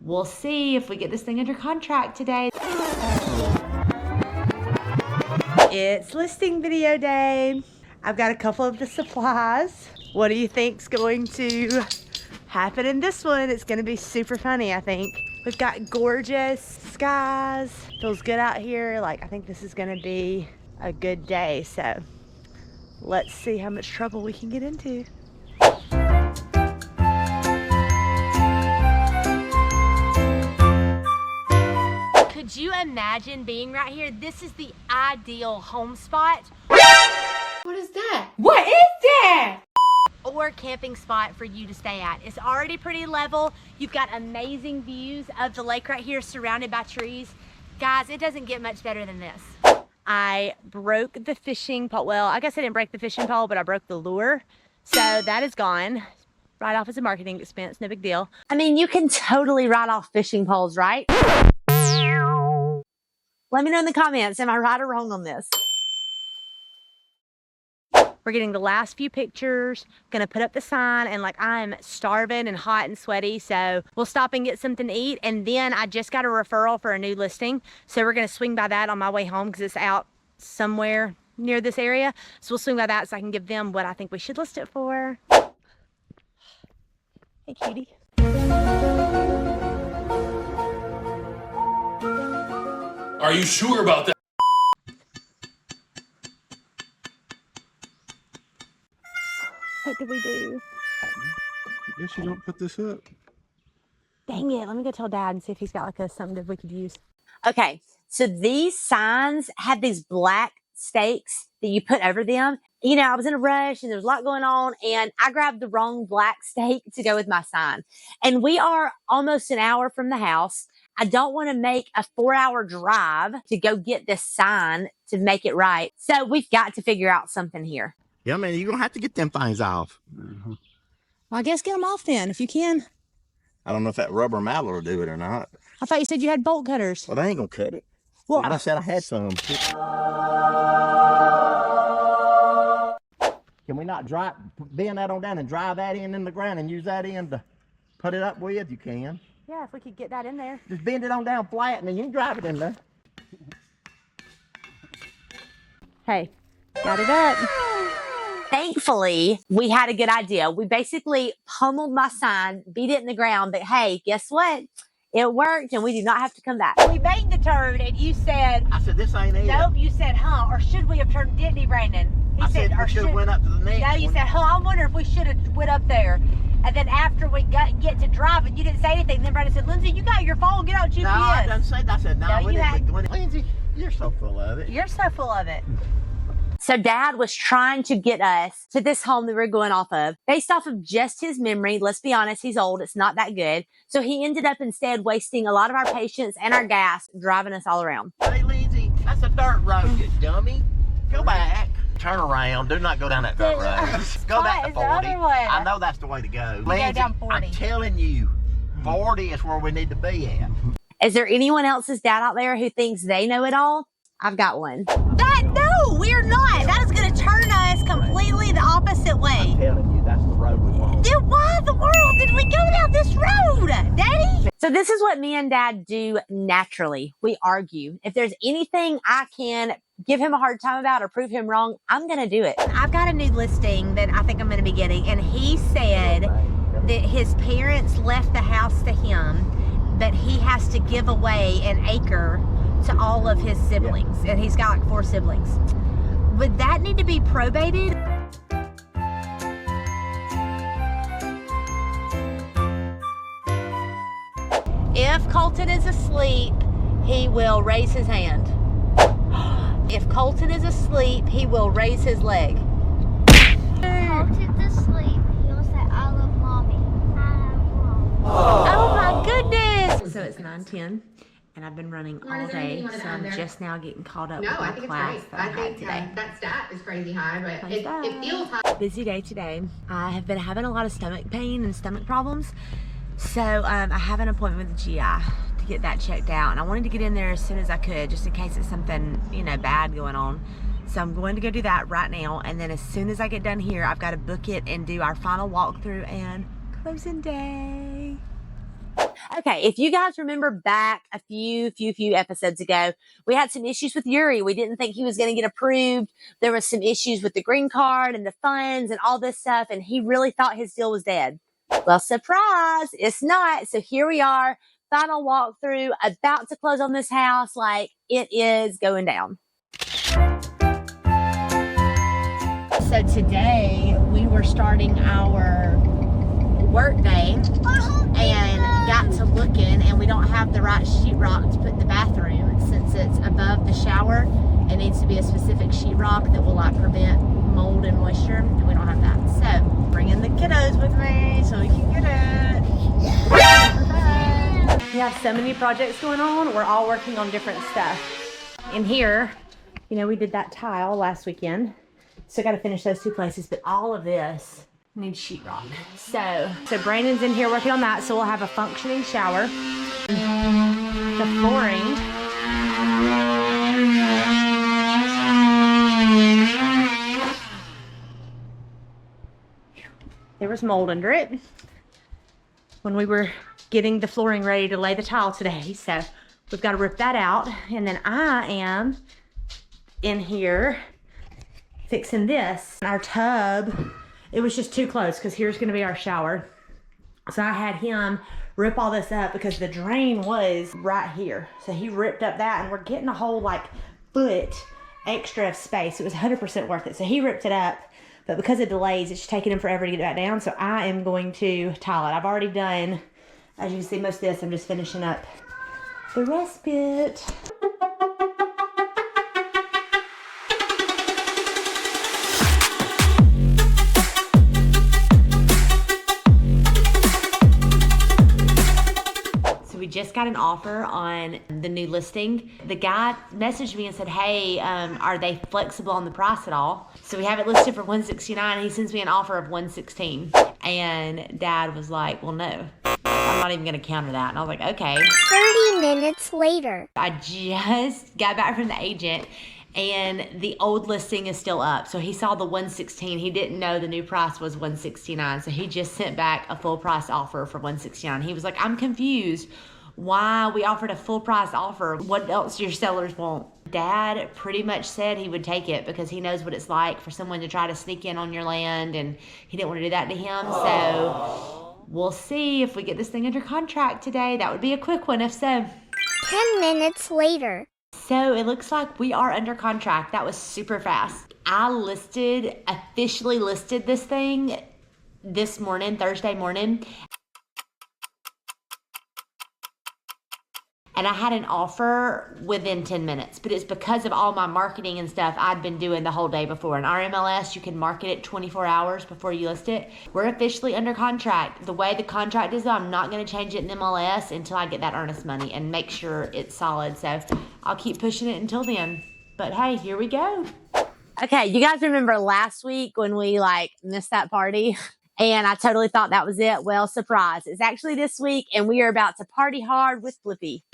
we'll see if we get this thing under contract today. It's listing video day. I've got a couple of the supplies. What do you think's going to happen in this one? It's gonna be super funny, I think. We've got gorgeous skies. Feels good out here. Like, I think this is gonna be a good day. So let's see how much trouble we can get into. Could you imagine being right here? This is the ideal home spot. What is that? What is that? Or camping spot for you to stay at. It's already pretty level. You've got amazing views of the lake right here surrounded by trees. Guys, it doesn't get much better than this. I broke the fishing pole. Well, I guess I didn't break the fishing pole, but I broke the lure. So that is gone. Write off as a marketing expense, no big deal. I mean, you can totally write off fishing poles, right? Let me know in the comments, am I right or wrong on this? We're getting the last few pictures, gonna put up the sign, and like I'm starving and hot and sweaty, so we'll stop and get something to eat. And then I just got a referral for a new listing, so we're gonna swing by that on my way home because it's out somewhere near this area. So we'll swing by that so I can give them what I think we should list it for. Hey, cutie. Are you sure about that? What did we do? I guess you don't put this up. Dang it, let me go tell Dad and see if he's got like something that we could use. Okay, so these signs have these black stakes that you put over them. You know, I was in a rush and there was a lot going on, and I grabbed the wrong black stake to go with my sign. And we are almost an hour from the house. I don't want to make a 4-hour drive to go get this sign to make it right. So we've got to figure out something here. Yeah, man, you're going to have to get them things off. Well, I guess get them off then, if you can. I don't know if that rubber mallet will do it or not. I thought you said you had bolt cutters. Well, they ain't going to cut it. Well, I said I had some. Can we not bend that on down and drive that in the ground and use that end to put it up with? You can. yeah, if we could get that in there. Just bend it on down flat and then you can drive it in there. Hey, got it up. Thankfully, we had a good idea. We basically pummeled my sign, beat it in the ground, but hey, guess what? It worked, and we do not have to come back. We made the turn, and you said... I said, this ain't it. Nope, you said, huh, or should we have turned, didn't he, Brandon? I said we should have went up to the next No, you one. said, huh, I wonder if we should have went up there. And then after we get to driving, you didn't say anything. Then Brandon said, Lindsay, you got your phone, get out GPS. No, I didn't say that. I said, no, we you didn't. Lindsay, you're so full of it. You're so full of it. So Dad was trying to get us to this home that we're going off of based off of just his memory. Let's be honest, he's old. It's not that good. So he ended up instead wasting a lot of our patience and our gas driving us all around. Hey, Lindsay, that's a dirt road, you dummy. Go back. Turn around. Do not go down that dirt road. Go back to 40. I know that's the way to go. Lindsay, go down 40. I'm telling you, 40 is where we need to be at. Is there anyone else's dad out there who thinks they know it all? I've got one. No, we're not. That is going to turn us completely the opposite way. I'm telling you, that's the road we want. Then why in the world did we go down this road, Daddy? So this is what me and Dad do naturally. We argue. If there's anything I can give him a hard time about or prove him wrong, I'm going to do it. I've got a new listing that I think I'm going to be getting, and he said that his parents left the house to him, but he has to give away an acre to all of his siblings, and he's got like 4 siblings. Would that need to be probated? If Colton is asleep, he will raise his hand. If Colton is asleep, he will raise his leg. Colton's asleep. He'll say, I love mommy. I love mom. Oh my goodness! So it's 9:10. And I've been running all day, so I'm just now getting caught up with my class that I had today. That stat is crazy high, but it feels high. Busy day today. I have been having a lot of stomach pain and stomach problems, so I have an appointment with the GI to get that checked out, and I wanted to get in there as soon as I could, just in case it's something, you know, bad going on. So I'm going to go do that right now, and then as soon as I get done here, I've got to book it and do our final walkthrough and closing day. Okay, if you guys remember back a few episodes ago, we had some issues with Yuri. We didn't think he was going to get approved. There was some issues with the green card and the funds and all this stuff, and he really thought his deal was dead. Well, surprise, it's not. So here we are, final walkthrough, about to close on this house. Like, it is going down. So today we were starting our work day and got to looking, and we don't have the right sheetrock to put in the bathroom since it's above the shower. It needs to be a specific sheetrock that will like prevent mold and moisture, and we don't have that. So bringing the kiddos with me so we can get it. We have so many projects going on. We're all working on different stuff. In here, you know, we did that tile last weekend. So got to finish those two places, but all of this needs sheetrock. So Brandon's in here working on that, so we'll have a functioning shower. The flooring. There was mold under it when we were getting the flooring ready to lay the tile today. So we've got to rip that out. And then I am in here fixing this. Our tub, it was just too close because here's going to be our shower. So I had him rip all this up because the drain was right here. So he ripped up that, and we're getting a whole like foot extra of space. It was 100% worth it. So he ripped it up, but because of delays, it's taking him forever to get it back down. So I am going to tile it. I've already done, as you can see, most of this. I'm just finishing up the rest bit. We just got an offer on the new listing. The guy messaged me and said, hey, are they flexible on the price at all? So we have it listed for $169. He sends me an offer of $116. And Dad was like, well, no, I'm not even going to counter that. And I was like, okay. 30 minutes later. I just got back from the agent, and the old listing is still up. So he saw the $116. He didn't know the new price was $169. So he just sent back a full price offer for $169. He was like, I'm confused why we offered a full price offer. What else do your sellers want? Dad pretty much said he would take it because he knows what it's like for someone to try to sneak in on your land, and he didn't want to do that to him. So we'll see if we get this thing under contract today. That would be a quick one if so. 10 minutes later. So it looks like we are under contract. That was super fast. I officially listed this thing this morning, Thursday morning. And I had an offer within 10 minutes, but it's because of all my marketing and stuff I'd been doing the whole day before. In our MLS, you can market it 24 hours before you list it. We're officially under contract. The way the contract is, though, I'm not going to change it in MLS until I get that earnest money and make sure it's solid. So I'll keep pushing it until then. But hey, here we go. Okay, you guys remember last week when we missed that party? And I totally thought that was it. Well, surprise. It's actually this week, and we are about to party hard with Flippy.